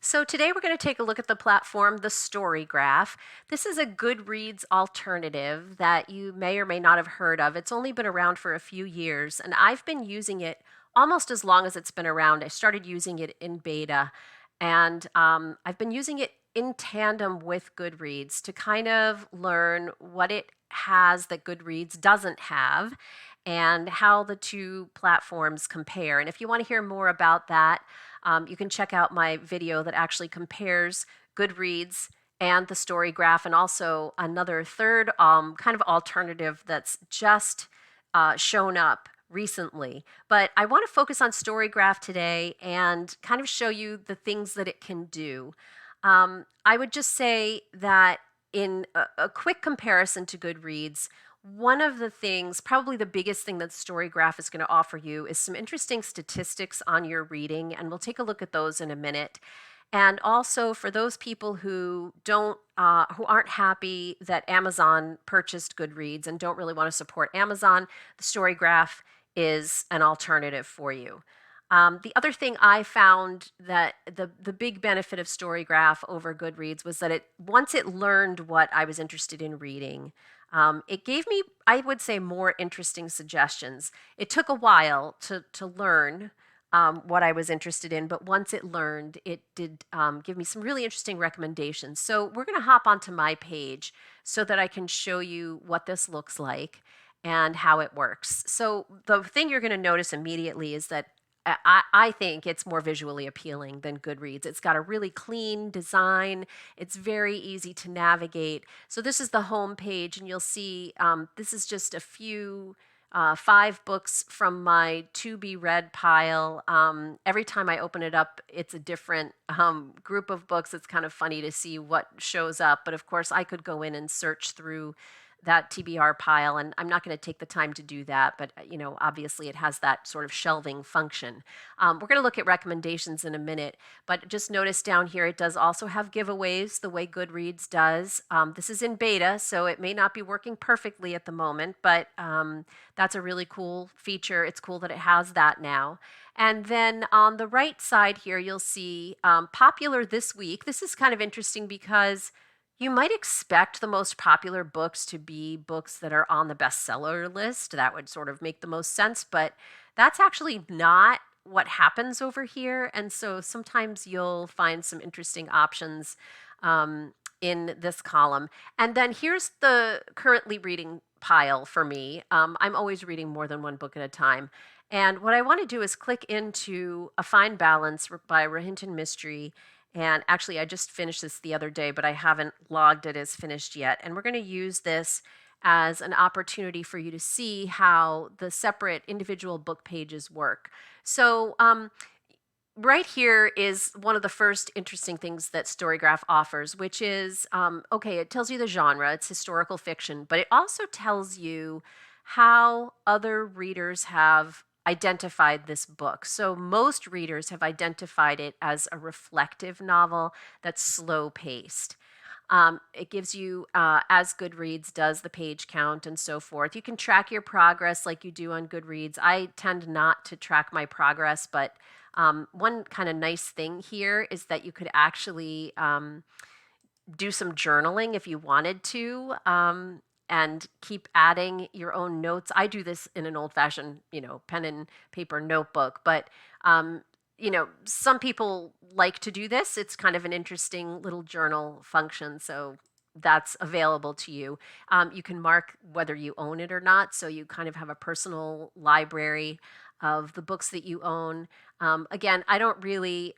So today we're going to take a look at the platform, the StoryGraph. This is a Goodreads alternative that you may or may not have heard of. It's only been around for a few years, and I've been using it almost as long as it's been around. I started using it in beta, and I've been using it in tandem with Goodreads to kind of learn what it has that Goodreads doesn't have and how the two platforms compare. And if you want to hear more about that, you can check out my video that actually compares Goodreads and the story graph, and also another third kind of alternative that's just shown up recently. But I want to focus on StoryGraph today and kind of show you the things that it can do. I would just say that in a quick comparison to Goodreads, one of the things, probably the biggest thing that StoryGraph is going to offer you is some interesting statistics on your reading, and we'll take a look at those in a minute. And also for those people who who aren't happy that Amazon purchased Goodreads and don't really want to support Amazon, the StoryGraph is an alternative for you. The other thing I found that the big benefit of StoryGraph over Goodreads was that once it learned what I was interested in reading, it gave me, I would say, more interesting suggestions. It took a while to learn what I was interested in, but once it learned, it did give me some really interesting recommendations. So we're going to hop onto my page so that I can show you what this looks like and how it works. So the thing you're going to notice immediately is that I think it's more visually appealing than Goodreads. It's got a really clean design. It's very easy to navigate. So this is the home page, and you'll see this is just a few 5 books from my to be read pile. Every time I open it up, it's a different group of books. It's kind of funny to see what shows up. But of course, I could go in and search through that TBR pile, and I'm not going to take the time to do that, but obviously it has that sort of shelving function. We're going to look at recommendations in a minute, but just notice down here it does also have giveaways the way Goodreads does. This is in beta, so it may not be working perfectly at the moment, but that's a really cool feature. It's cool that it has that now. And then on the right side here, you'll see popular this week. This is kind of interesting because you might expect the most popular books to be books that are on the bestseller list. That would sort of make the most sense, but that's actually not what happens over here. And so sometimes you'll find some interesting options in this column. And then here's the currently reading pile for me. I'm always reading more than one book at a time. And what I want to do is click into A Fine Balance by Rohinton Mystery. And actually, I just finished this the other day, but I haven't logged it as finished yet. And we're going to use this as an opportunity for you to see how the separate individual book pages work. So right here is one of the first interesting things that StoryGraph offers, which is, okay, it tells you the genre, it's historical fiction, but it also tells you how other readers have identified this book. So most readers have identified it as a reflective novel that's slow paced. It gives you, as Goodreads does, the page count and so forth. You can track your progress like you do on Goodreads. I tend not to track my progress, but one kind of nice thing here is that you could actually do some journaling if you wanted to. And keep adding your own notes. I do this in an old-fashioned, pen and paper notebook, but some people like to do this. It's kind of an interesting little journal function, so that's available to you. You can mark whether you own it or not, so you kind of have a personal library of the books that you own. Again, I don't really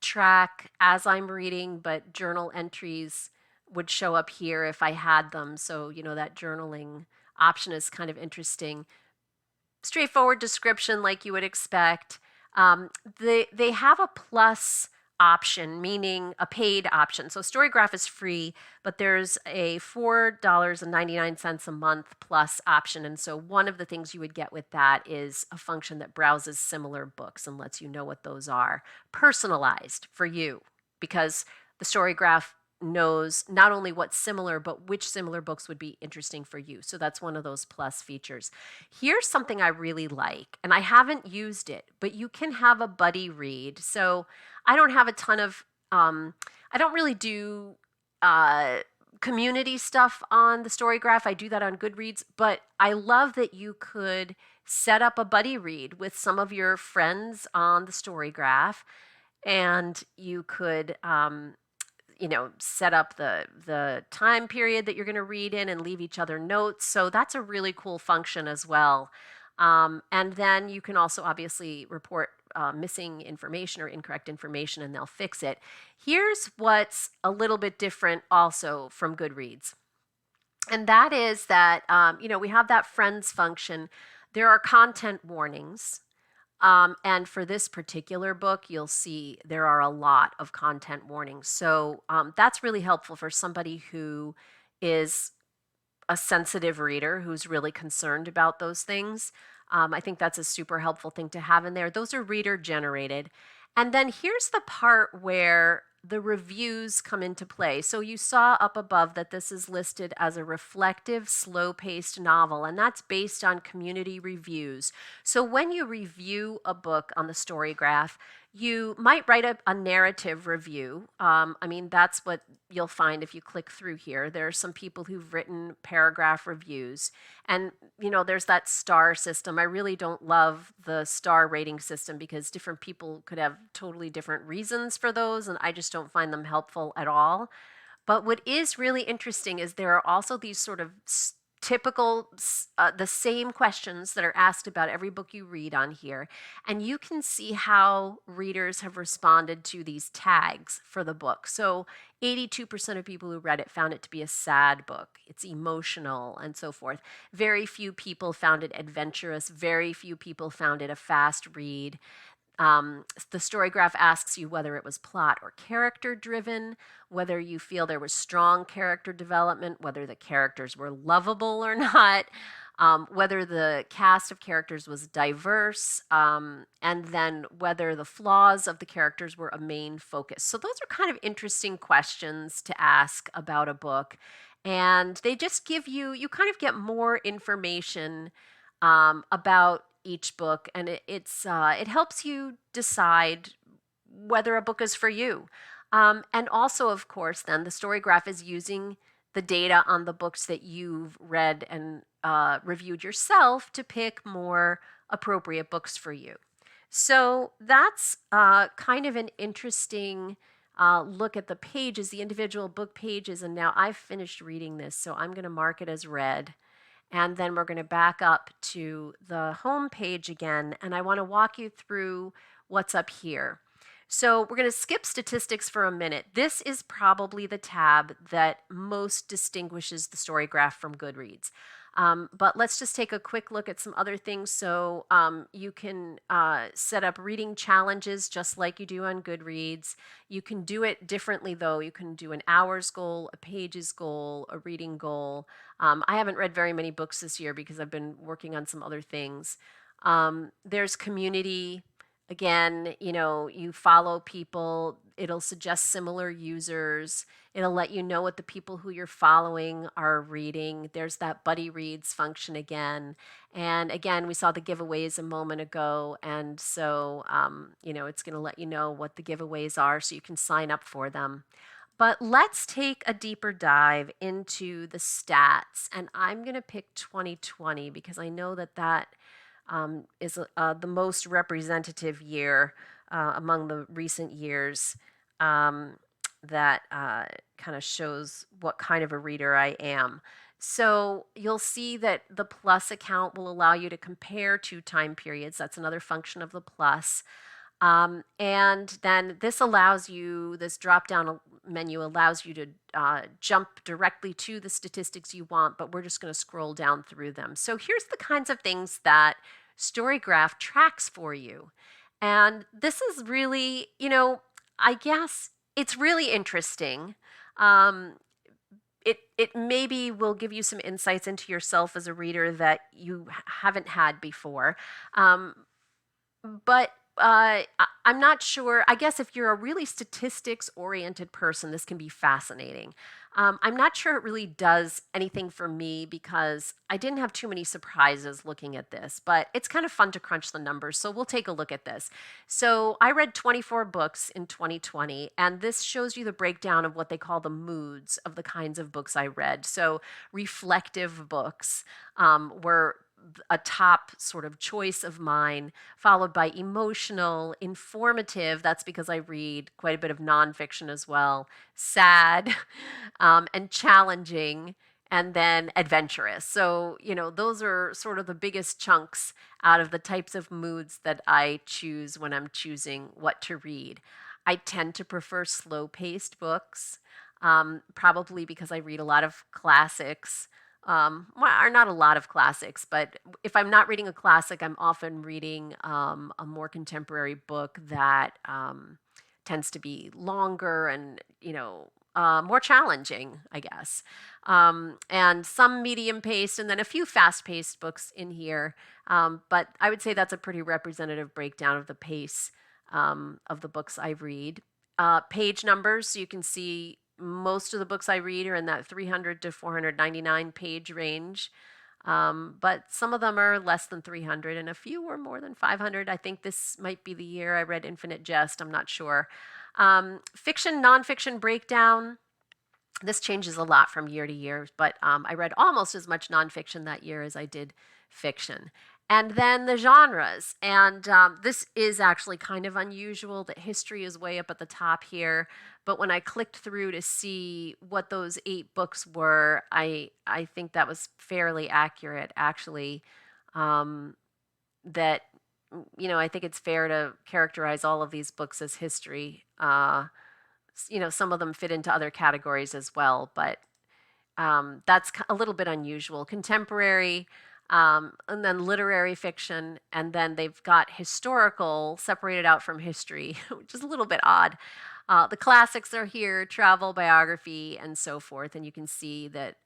track as I'm reading, but journal entries would show up here if I had them. So, that journaling option is kind of interesting. Straightforward description like you would expect. They have a plus option, meaning a paid option. So StoryGraph is free, but there's a $4.99 a month plus option. And so one of the things you would get with that is a function that browses similar books and lets you know what those are, personalized for you, because the StoryGraph knows not only what's similar, but which similar books would be interesting for you. So that's one of those plus features. Here's something I really like, and I haven't used it, but you can have a buddy read. So I don't have a ton of, I don't really do uh, community stuff on the StoryGraph. I do that on Goodreads, but I love that you could set up a buddy read with some of your friends on the StoryGraph, and you could set up the time period that you're going to read in and leave each other notes. So that's a really cool function as well. And then you can also obviously report missing information or incorrect information, and they'll fix it. Here's what's a little bit different also from Goodreads. And that is that, we have that friends function. There are content warnings. And for this particular book, you'll see there are a lot of content warnings. So that's really helpful for somebody who is a sensitive reader who's really concerned about those things. I think that's a super helpful thing to have in there. Those are reader generated. And then here's the part where the reviews come into play. So you saw up above that this is listed as a reflective, slow-paced novel, and that's based on community reviews. So when you review a book on the StoryGraph, you might write a narrative review. That's what you'll find if you click through here. There are some people who've written paragraph reviews. And, there's that star system. I really don't love the star rating system because different people could have totally different reasons for those, and I just don't find them helpful at all. But what is really interesting is there are also these sort of typical, the same questions that are asked about every book you read on here. And you can see how readers have responded to these tags for the book. So 82% of people who read it found it to be a sad book. It's emotional and so forth. Very few people found it adventurous. Very few people found it a fast read. The StoryGraph asks you whether it was plot or character driven, whether you feel there was strong character development, whether the characters were lovable or not, whether the cast of characters was diverse, and then whether the flaws of the characters were a main focus. So those are kind of interesting questions to ask about a book. And they just give you kind of get more information about each book, and it helps you decide whether a book is for you. And also, of course, then the StoryGraph is using the data on the books that you've read and reviewed yourself to pick more appropriate books for you. So that's kind of an interesting look at the pages, the individual book pages. And now I've finished reading this, so I'm going to mark it as read. And then we're going to back up to the home page again, and I want to walk you through what's up here. So we're going to skip statistics for a minute. This is probably the tab that most distinguishes the StoryGraph from Goodreads. But let's just take a quick look at some other things. So you can set up reading challenges just like you do on Goodreads. You can do it differently, though. You can do an hours goal, a pages goal, a reading goal. I haven't read very many books this year because I've been working on some other things. There's community. Again, you follow people. It'll suggest similar users. It'll let you know what the people who you're following are reading. There's that buddy reads function again. And again, we saw the giveaways a moment ago. And so, it's going to let you know what the giveaways are so you can sign up for them. But let's take a deeper dive into the stats. And I'm going to pick 2020 because I know that is the most representative year among the recent years that kind of shows what kind of a reader I am. So you'll see that the Plus account will allow you to compare 2 time periods. That's another function of the Plus. And then this drop-down menu allows you to jump directly to the statistics you want, but we're just going to scroll down through them. So here's the kinds of things that StoryGraph tracks for you. And this is really, I guess it's really interesting. It maybe will give you some insights into yourself as a reader that you haven't had before. But I'm not sure. I guess if you're a really statistics oriented person, this can be fascinating. I'm not sure it really does anything for me because I didn't have too many surprises looking at this, but it's kind of fun to crunch the numbers. So we'll take a look at this. So I read 24 books in 2020, and this shows you the breakdown of what they call the moods of the kinds of books I read. So reflective books were a top sort of choice of mine, followed by emotional, informative. That's because I read quite a bit of nonfiction as well, sad, and challenging, and then adventurous. So, those are sort of the biggest chunks out of the types of moods that I choose when I'm choosing what to read. I tend to prefer slow paced books, probably because I read a lot of classics. Well, or not a lot of classics, but if I'm not reading a classic, I'm often reading a more contemporary book that tends to be longer and, more challenging, I guess. And some medium paced, and then a few fast paced books in here. But I would say that's a pretty representative breakdown of the pace of the books I read. Page numbers, so you can see most of the books I read are in that 300 to 499 page range. But some of them are less than 300 and a few are more than 500. I think this might be the year I read Infinite Jest. I'm not sure. Fiction, nonfiction breakdown. This changes a lot from year to year, but I read almost as much nonfiction that year as I did fiction. And then the genres. And this is actually kind of unusual that history is way up at the top here. But when I clicked through to see what those 8 books were, I think that was fairly accurate, actually. That, I think it's fair to characterize all of these books as history. Some of them fit into other categories as well, but that's a little bit unusual. Contemporary, and then literary fiction, and then they've got historical separated out from history, which is a little bit odd. The classics are here, travel, biography, and so forth, and you can see that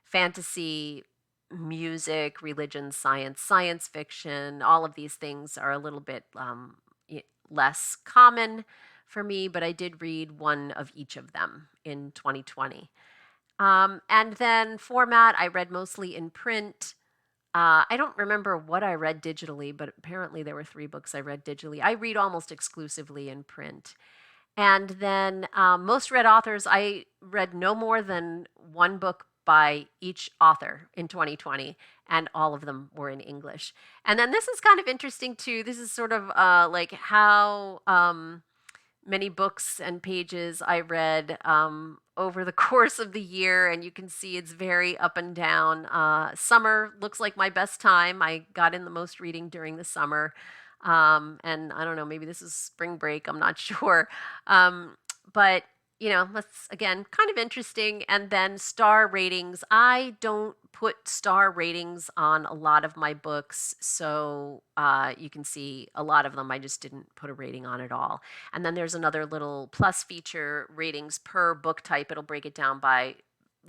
fantasy, music, religion, science fiction, all of these things are a little bit less common for me, but I did read one of each of them in 2020. And then format, I read mostly in print. I don't remember what I read digitally, but apparently there were 3 books I read digitally. I read almost exclusively in print. And then most read authors, I read no more than 1 book by each author in 2020, and all of them were in English. And then this is kind of interesting too. This is sort of like how many books and pages I read over the course of the year, and you can see it's very up and down. Summer looks like my best time. I got in the most reading during the summer. And I don't know, maybe this is spring break, I'm not sure. But that's again kind of interesting. And then star ratings. I don't put star ratings on a lot of my books, so you can see a lot of them I just didn't put a rating on at all. And then there's another little plus feature, ratings per book type. It'll break it down by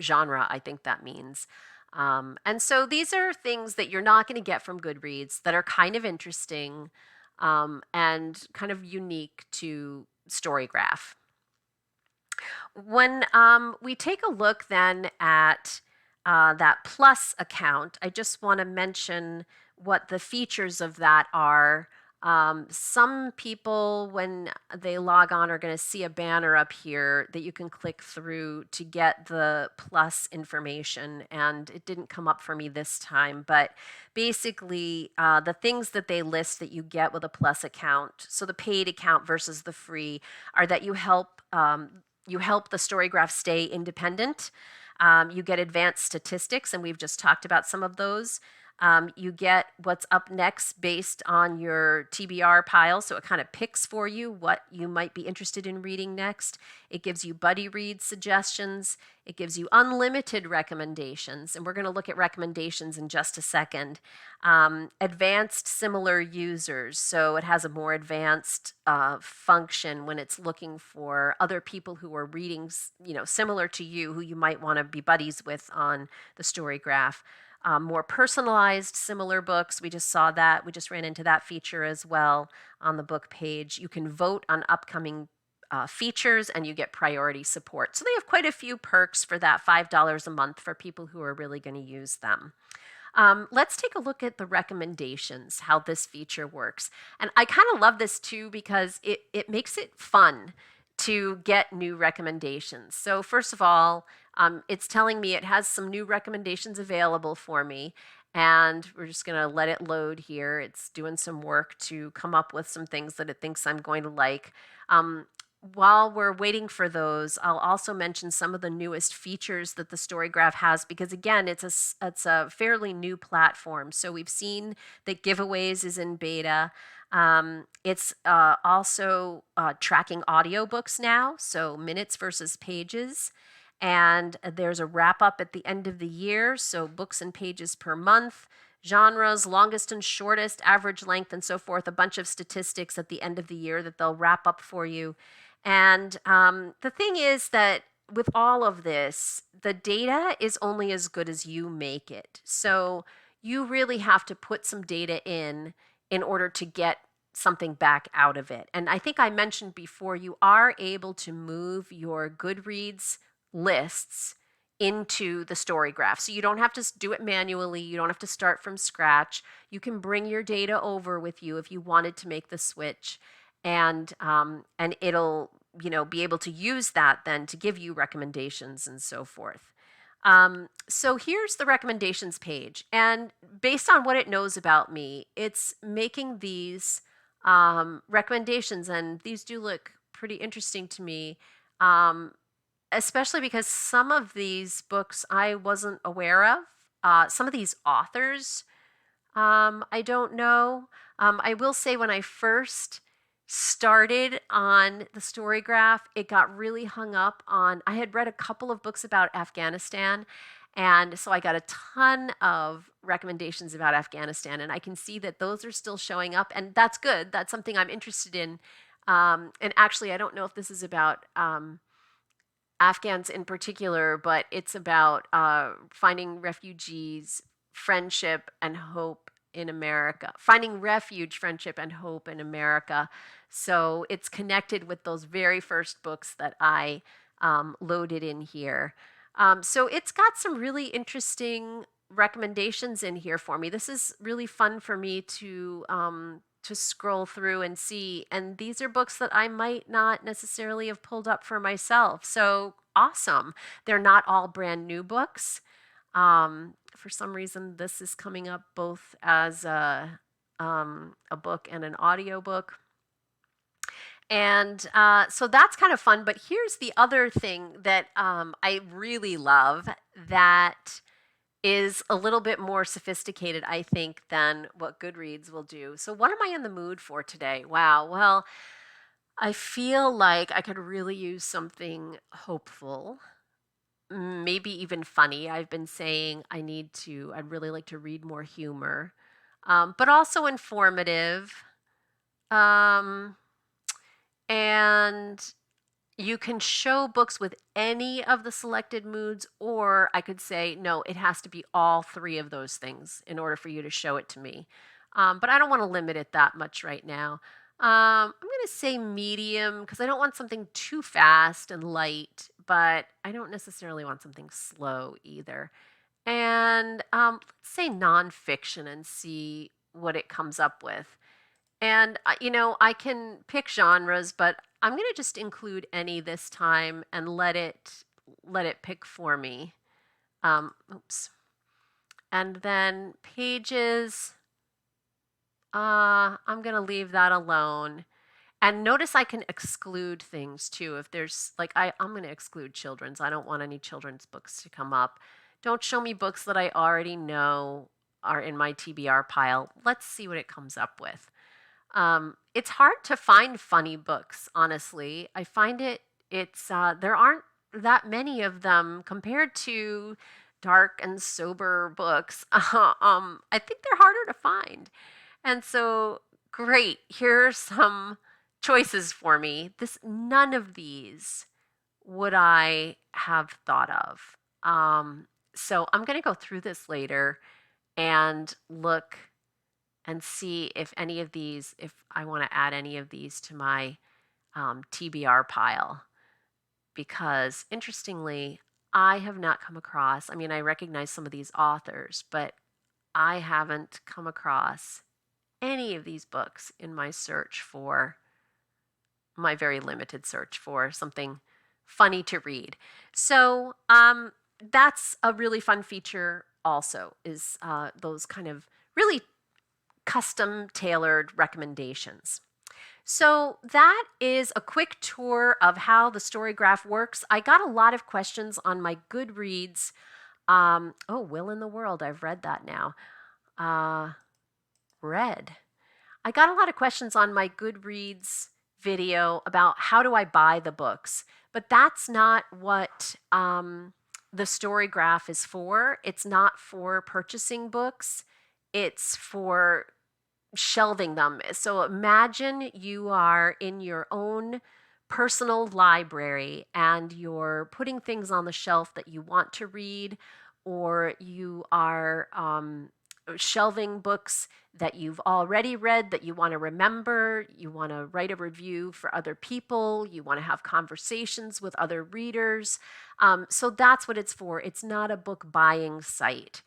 genre, I think that means. And so these are things that you're not going to get from Goodreads that are kind of interesting and kind of unique to StoryGraph. When we take a look then at that Plus account, I just want to mention what the features of that are. Some people, when they log on, are going to see a banner up here that you can click through to get the Plus information, and it didn't come up for me this time, but basically the things that they list that you get with a Plus account, so the paid account versus the free, are that you help the StoryGraph stay independent. You get advanced statistics, and we've just talked about some of those. You get what's up next based on your TBR pile, so it kind of picks for you what you might be interested in reading next. It gives you buddy read suggestions. It gives you unlimited recommendations, and we're going to look at recommendations in just a second. Advanced similar users, so it has a more advanced function when it's looking for other people who are reading, similar to you, who you might want to be buddies with on the StoryGraph. more personalized, similar books. We just saw that. We just ran into that feature as well on the book page. You can vote on upcoming features and you get priority support. So they have quite a few perks for that $5 a month for people who are really going to use them. Let's take a look at the recommendations, how this feature works. And I kind of love this too because it makes it fun to get new recommendations. So first of all, it's telling me it has some new recommendations available for me. And we're just going to let it load here. It's doing some work to come up with some things that it thinks I'm going to like. While we're waiting for those, I'll also mention some of the newest features that the StoryGraph has because again, it's a fairly new platform. So we've seen that giveaways is in beta. It's also tracking audiobooks now, so minutes versus pages. And there's a wrap up at the end of the year, so books and pages per month, genres, longest and shortest, average length, and so forth, a bunch of statistics at the end of the year that they'll wrap up for you. And the thing is that with all of this, the data is only as good as you make it. So you really have to put some data in order to get something back out of it. And I think I mentioned before, you are able to move your Goodreads lists into the StoryGraph. So you don't have to do it manually. You don't have to start from scratch. You can bring your data over with you if you wanted to make the switch, and it'll be able to use that then to give you recommendations and so forth. So here's the recommendations page, and based on what it knows about me, it's making these recommendations, and these do look pretty interesting to me. Especially because some of these books I wasn't aware of. Some of these authors I don't know. I will say when I first started on the StoryGraph, it got really hung up on, I had read a couple of books about Afghanistan. And so I got a ton of recommendations about Afghanistan. And I can see that those are still showing up. And that's good. That's something I'm interested in. And actually, I don't know if this is about Afghans in particular, but it's about finding refugees, friendship, and hope in America. Finding refuge, friendship, and hope in America. So it's connected with those very first books that I loaded in here. So it's got some really interesting recommendations in here for me. This is really fun for me to scroll through and see. And these are books that I might not necessarily have pulled up for myself. So awesome. They're not all brand new books. For some reason, this is coming up both as a book and an audiobook. And so that's kind of fun. But here's the other thing that I really love that is a little bit more sophisticated, I think, than what Goodreads will do. So what am I in the mood for today? Wow. Well, I feel like I could really use something hopeful, maybe even funny. I've been saying I'd really like to read more humor, but also informative. Um, and you can show books with any of the selected moods, or I could say, no, it has to be all three of those things in order for you to show it to me. But I don't want to limit it that much right now. I'm going to say medium because I don't want something too fast and light, but I don't necessarily want something slow either. And let's say nonfiction and see what it comes up with. And I can pick genres, but I'm going to just include any this time and let it pick for me. Oops. And then pages, I'm going to leave that alone. And notice I can exclude things too. If there's I'm going to exclude children's. I don't want any children's books to come up. Don't show me books that I already know are in my TBR pile. Let's see what it comes up with. It's hard to find funny books, honestly. I find there aren't that many of them compared to dark and sober books. I think they're harder to find. And so, great, here are some choices for me. None of these would I have thought of. So I'm going to go through this later and look and see if any of these, if I want to add any of these to my TBR pile. Because interestingly, I have not come across, I mean, I recognize some of these authors, but I haven't come across any of these books in my search for my very limited search for something funny to read. So that's a really fun feature also is those kind of really custom tailored recommendations. So that is a quick tour of how the StoryGraph works. I got a lot of questions on my Goodreads. Oh, Will in the World, I've read that now. Read. I got a lot of questions on my Goodreads video about how do I buy the books, but that's not what the StoryGraph is for. It's not for purchasing books. It's for shelving them. So imagine you are in your own personal library and you're putting things on the shelf that you want to read, or you are shelving books that you've already read that you want to remember. You want to write a review for other people. You want to have conversations with other readers. So that's what it's for. It's not a book buying site.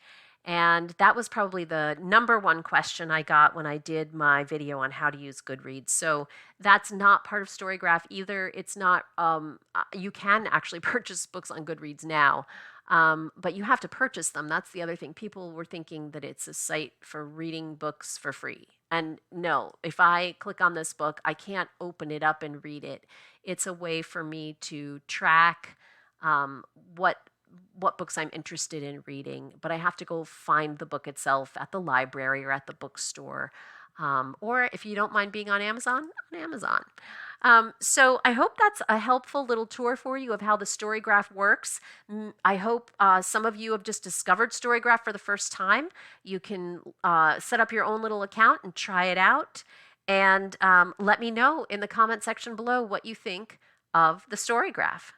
And that was probably the number one question I got when I did my video on how to use Goodreads. So that's not part of StoryGraph either. It's not, you can actually purchase books on Goodreads now, but you have to purchase them. That's the other thing. People were thinking that it's a site for reading books for free. And no, if I click on this book, I can't open it up and read it. It's a way for me to track what books I'm interested in reading, but I have to go find the book itself at the library or at the bookstore. Or if you don't mind being on Amazon, on Amazon. So I hope that's a helpful little tour for you of how the StoryGraph works. I hope some of you have just discovered StoryGraph for the first time. You can set up your own little account and try it out. And let me know in the comment section below what you think of the StoryGraph.